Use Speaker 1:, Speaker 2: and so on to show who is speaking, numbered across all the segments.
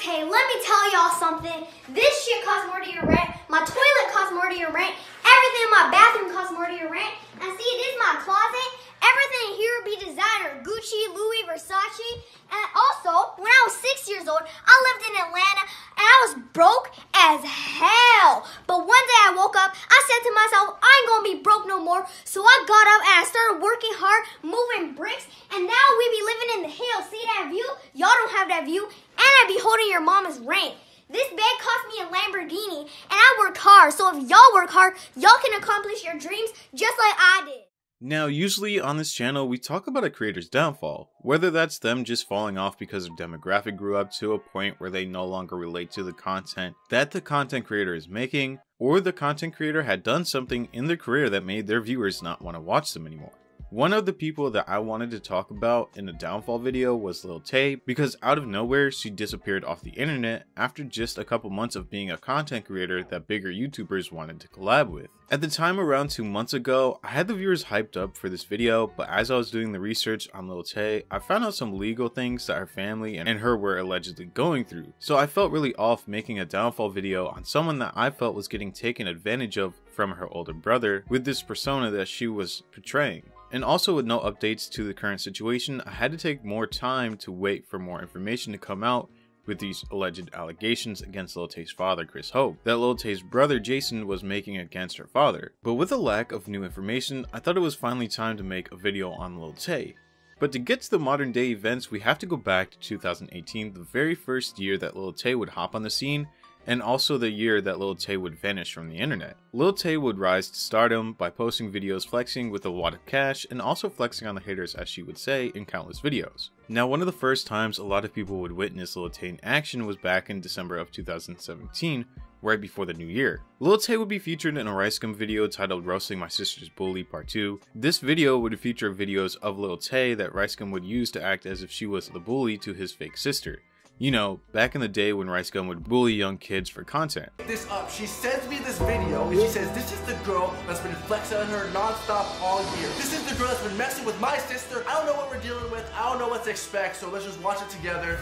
Speaker 1: Tay, let me tell y'all something. This shit costs more to your rent. My toilet costs more to your rent. Everything in my bathroom costs more to your rent. And see, this is my closet. Everything here would be designer. Gucci, Louis, Versace. And also, when I was 6 years old, I lived in Atlanta and I was broke as hell. But one day I woke up, I said to myself, I ain't gonna be broke no more. So I got up and I started working hard, moving bricks, and now we be living in the hills. See that view? Y'all don't have that view. And I be holding your mama's rent. This bag cost me a Lamborghini, and I worked hard. So if y'all work hard, y'all can accomplish your dreams just like I did.
Speaker 2: Now, usually on this channel, we talk about a creator's downfall, whether that's them just falling off because their demographic grew up to a point where they no longer relate to the content that the content creator is making, or the content creator had done something in their career that made their viewers not want to watch them anymore. One of the people that I wanted to talk about in the downfall video was Lil Tay, because out of nowhere she disappeared off the internet after just a couple months of being a content creator that bigger YouTubers wanted to collab with. At the time, around 2 months ago, I had the viewers hyped up for this video, but as I was doing the research on Lil Tay, I found out some legal things that her family and her were allegedly going through. So I felt really off making a downfall video on someone that I felt was getting taken advantage of from her older brother with this persona that she was portraying. And also, with no updates to the current situation, I had to take more time to wait for more information to come out with these alleged allegations against Lil Tay's father, Chris Hope, that Lil Tay's brother Jason was making against her father. But with a lack of new information, I thought it was finally time to make a video on Lil Tay. But to get to the modern day events, we have to go back to 2018, the very first year that Lil Tay would hop on the scene, and also the year that Lil Tay would vanish from the internet. Lil Tay would rise to stardom by posting videos flexing with a lot of cash and also flexing on the haters, as she would say in countless videos. Now, one of the first times a lot of people would witness Lil Tay in action was back in December of 2017, right before the new year. Lil Tay would be featured in a Ricegum video titled Roasting My Sister's Bully Part 2. This video would feature videos of Lil Tay that Ricegum would use to act as if she was the bully to his fake sister. You know, back in the day when Ricegum would bully young kids for content.
Speaker 3: This up, she sends me this video and she says this is the girl that's been flexing on her non-stop all year. This is the girl that's been messing with my sister. I don't know what we're dealing with. I don't know what to expect, so let's just watch it together.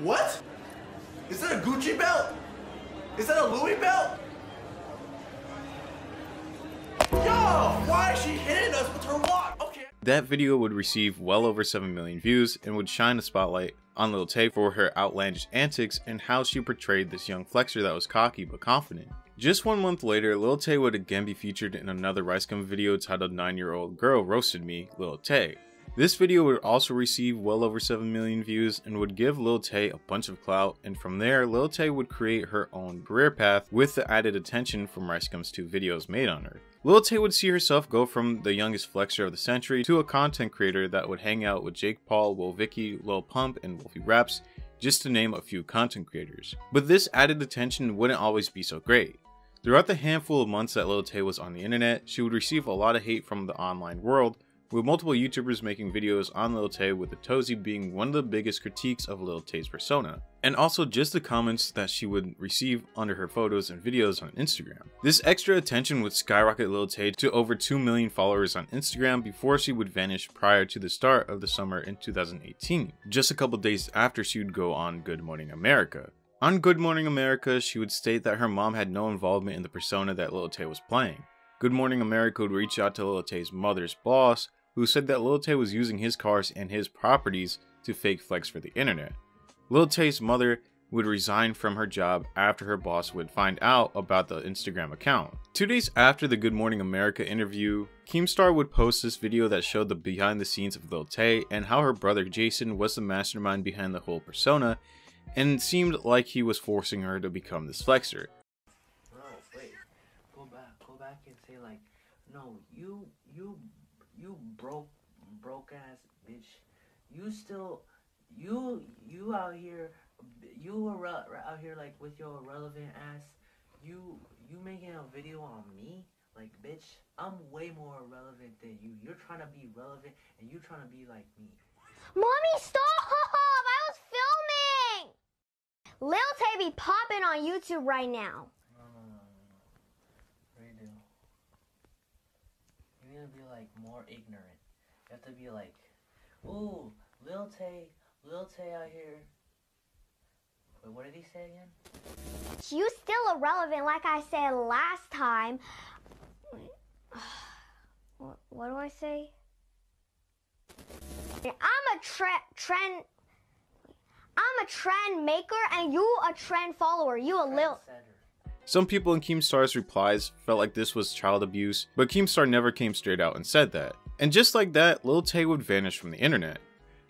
Speaker 3: What? Is that a Gucci belt? Is that a Louis belt? Yo, why is she hitting us with her walk? Okay.
Speaker 2: That video would receive well over 7 million views and would shine a spotlight on Lil Tay for her outlandish antics and how she portrayed this young flexer that was cocky but confident. Just 1 month later, Lil Tay would again be featured in another Ricegum video titled 9-Year-Old Girl Roasted Me, Lil Tay. This video would also receive well over 7 million views and would give Lil Tay a bunch of clout, and from there, Lil Tay would create her own career path with the added attention from Ricegum's 2 videos made on her. Lil Tay would see herself go from the youngest flexer of the century to a content creator that would hang out with Jake Paul, Will Vicky, Lil Pump, and Wolfie Raps, just to name a few content creators. But this added attention wouldn't always be so great. Throughout the handful of months that Lil Tay was on the internet, she would receive a lot of hate from the online world, with multiple YouTubers making videos on Lil Tay, with the Tozy being one of the biggest critiques of Lil Tay's persona, and also just the comments that she would receive under her photos and videos on Instagram. This extra attention would skyrocket Lil Tay to over 2 million followers on Instagram before she would vanish prior to the start of the summer in 2018, just a couple days after she would go on Good Morning America. On Good Morning America, she would state that her mom had no involvement in the persona that Lil Tay was playing. Good Morning America would reach out to Lil Tay's mother's boss, who said that Lil Tay was using his cars and his properties to fake flex for the internet. Lil Tay's mother would resign from her job after her boss would find out about the Instagram account. 2 days after the Good Morning America interview, Keemstar would post this video that showed the behind the scenes of Lil Tay and how her brother Jason was the mastermind behind the whole persona, and it seemed like he was forcing her to become this flexer.
Speaker 4: No, wait. Go back and say like, no, you broke ass bitch. You out here, out here like with your irrelevant ass. You making a video on me? Like, bitch, I'm way more irrelevant than you. You're trying to be relevant and you trying to be like me.
Speaker 1: Mommy, stop! I was filming! Lil Tay be popping on YouTube right now.
Speaker 4: No. Redo. You need to be like more ignorant. You have to be like, ooh, Lil Tay out here Wait, what did he say again?
Speaker 1: You still irrelevant, like I said last time. What do I say? I'm a trend maker and you a trend follower. You a Lil.
Speaker 2: Some people in Keemstar's replies felt like this was child abuse, but Keemstar never came straight out and said that. And just like that, Lil Tay would vanish from the internet.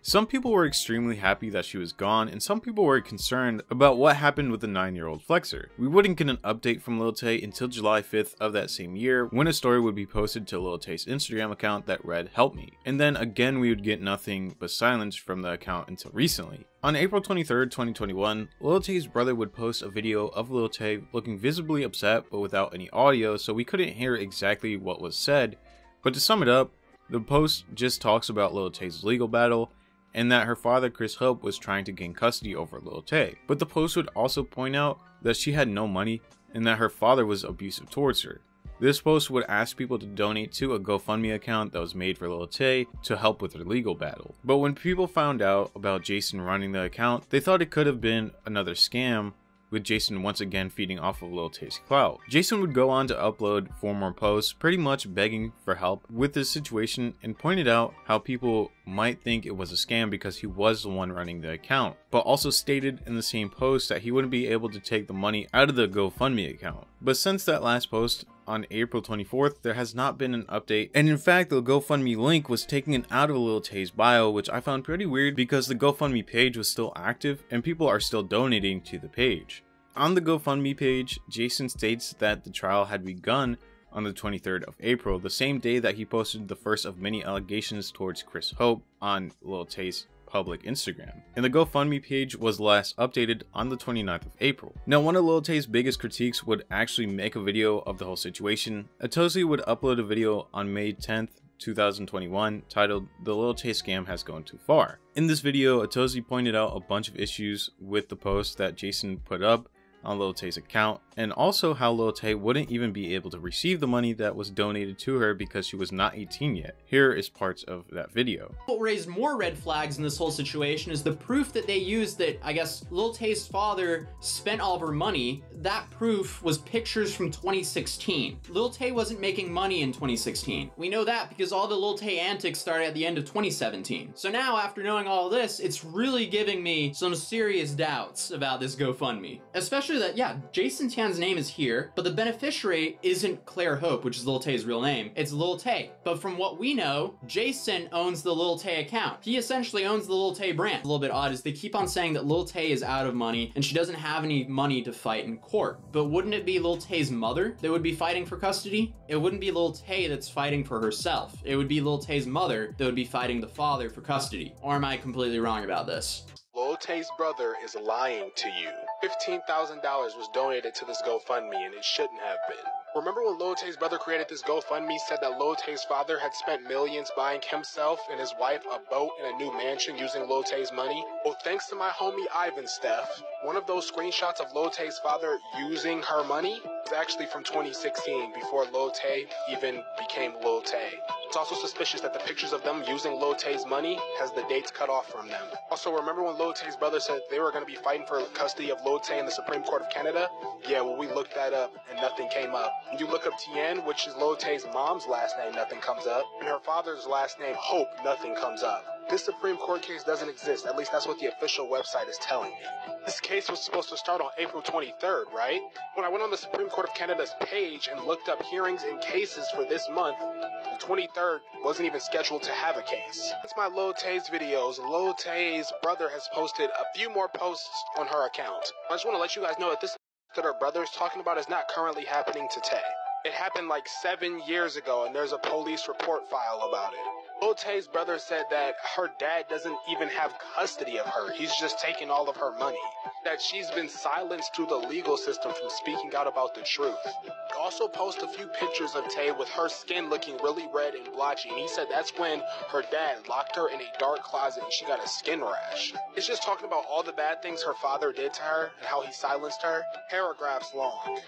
Speaker 2: Some people were extremely happy that she was gone, and some people were concerned about what happened with the 9-year-old flexer. We wouldn't get an update from Lil Tay until July 5th of that same year, when a story would be posted to Lil Tay's Instagram account that read, "Help me." And then again we would get nothing but silence from the account until recently. On April 23rd, 2021, Lil Tay's brother would post a video of Lil Tay looking visibly upset but without any audio, so we couldn't hear exactly what was said. But to sum it up, the post just talks about Lil Tay's legal battle, and that her father Chris Hope was trying to gain custody over Lil Tay. But the post would also point out that she had no money and that her father was abusive towards her. This post would ask people to donate to a GoFundMe account that was made for Lil Tay to help with her legal battle. But when people found out about Jason running the account, they thought it could have been another scam, with Jason once again feeding off of Lil Tay's clout. Jason would go on to upload 4 more posts, pretty much begging for help with this situation, and pointed out how people might think it was a scam because he was the one running the account, but also stated in the same post that he wouldn't be able to take the money out of the GoFundMe account. But since that last post on April 24th, there has not been an update, and in fact the GoFundMe link was taken out of Lil Tay's bio, which I found pretty weird because the GoFundMe page was still active and people are still donating to the page. On the GoFundMe page, Jason states that the trial had begun on the 23rd of April, the same day that he posted the first of many allegations towards Chris Hope on Lil Tay's public Instagram. And the GoFundMe page was last updated on the 29th of April. Now, one of Lil Tay's biggest critiques would actually make a video of the whole situation. Atozy would upload a video on May 10th, 2021 titled "The Lil Tay Scam Has Gone Too Far." In this video, Atozy pointed out a bunch of issues with the post that Jason put up on Lil Tay's account, and also how Lil Tay wouldn't even be able to receive the money that was donated to her because she was not 18 yet. Here is parts of that video.
Speaker 5: What raised more red flags in this whole situation is the proof that they used that, I guess, Lil Tay's father spent all of her money. That proof was pictures from 2016. Lil Tay wasn't making money in 2016. We know that because all the Lil Tay antics started at the end of 2017. So now, after knowing all this, it's really giving me some serious doubts about this GoFundMe. Especially that, yeah, Jason Tan's name is here, but the beneficiary isn't Claire Hope, which is Lil Tay's real name. It's Lil Tay. But from what we know, Jason owns the Lil Tay account. He essentially owns the Lil Tay brand. A little bit odd is they keep on saying that Lil Tay is out of money and she doesn't have any money to fight in court. But wouldn't it be Lil Tay's mother that would be fighting for custody? It wouldn't be Lil Tay that's fighting for herself. It would be Lil Tay's mother that would be fighting the father for custody. Or am I completely wrong about this?
Speaker 6: Lil Tay's brother is lying to you. $15,000 was donated to this GoFundMe and it shouldn't have been. Remember when Lil Tay's brother created this GoFundMe, said that Lil Tay's father had spent millions buying himself and his wife a boat and a new mansion using Lil Tay's money? Well, thanks to my homie Ivan Steph, one of those screenshots of Lil Tay's father using her money was actually from 2016, before Lil Tay even became Lil Tay. It's also suspicious that the pictures of them using Lil Tay's money has the dates cut off from them. Also, remember when Lil Tay's brother said they were going to be fighting for custody of Lil Tay in the Supreme Court of Canada? Yeah, well, we looked that up and nothing came up. When you look up Tien, which is Lil Tay's mom's last name, nothing comes up. And her father's last name, Hope, nothing comes up. This Supreme Court case doesn't exist, at least that's what the official website is telling me. This case was supposed to start on April 23rd, right? When I went on the Supreme Court of Canada's page and looked up hearings and cases for this month, the 23rd wasn't even scheduled to have a case. Since my Lil Tay's videos, Lil Tay's brother has posted a few more posts on her account. I just want to let you guys know that this that her brother is talking about is not currently happening to Tay. It happened like 7 years ago and there's a police report file about it. Lil Tay's brother said that her dad doesn't even have custody of her. He's just taking all of her money. That she's been silenced through the legal system from speaking out about the truth. He also posted a few pictures of Tay with her skin looking really red and blotchy, and he said that's when her dad locked her in a dark closet and she got a skin rash. It's just talking about all the bad things her father did to her and how he silenced her, paragraphs long.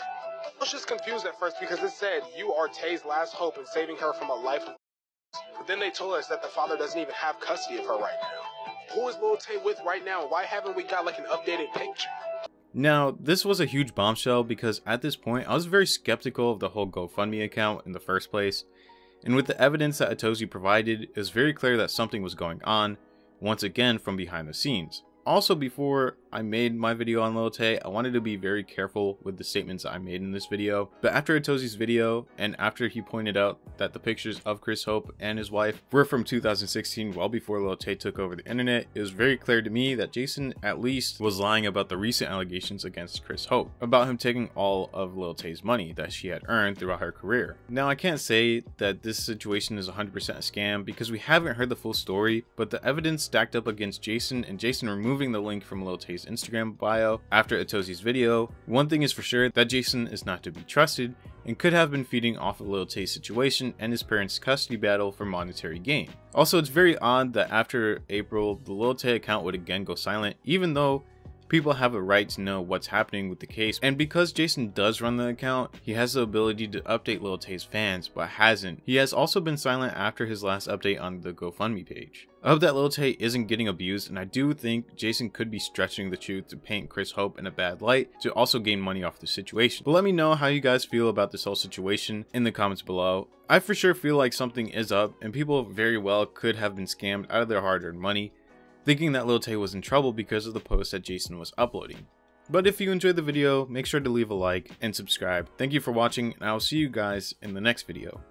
Speaker 6: I was just confused at first because it said you are Tay's last hope in saving her from a life of. But then they told us that the father doesn't even have custody of her right now. Who is Lil Tay with right now? Why haven't we got like an updated picture?
Speaker 2: Now, this was a huge bombshell because at this point I was very skeptical of the whole GoFundMe account in the first place, and with the evidence that Atozy provided, it was very clear that something was going on, once again from behind the scenes. Also, before I made my video on Lil Tay, I wanted to be very careful with the statements I made in this video, but after Atozy's video, and after he pointed out that the pictures of Chris Hope and his wife were from 2016, well before Lil Tay took over the internet, it was very clear to me that Jason at least was lying about the recent allegations against Chris Hope, about him taking all of Lil Tay's money that she had earned throughout her career. Now, I can't say that this situation is 100% a scam because we haven't heard the full story, but the evidence stacked up against Jason, and Jason removing the link from Lil Tay's Instagram bio after Atozy's video, one thing is for sure, that Jason is not to be trusted and could have been feeding off of Lil Tay's situation and his parents' custody battle for monetary gain. Also, it's very odd that after April, the Lil Tay account would again go silent, even though people have a right to know what's happening with the case, and because Jason does run the account, he has the ability to update Lil Tay's fans, but hasn't. He has also been silent after his last update on the GoFundMe page. I hope that Lil Tay isn't getting abused, and I do think Jason could be stretching the truth to paint Chris Hope in a bad light to also gain money off the situation. But let me know how you guys feel about this whole situation in the comments below. I for sure feel like something is up, and people very well could have been scammed out of their hard-earned money, thinking that Lil Tay was in trouble because of the post that Jason was uploading. But if you enjoyed the video, make sure to leave a like and subscribe. Thank you for watching, and I will see you guys in the next video.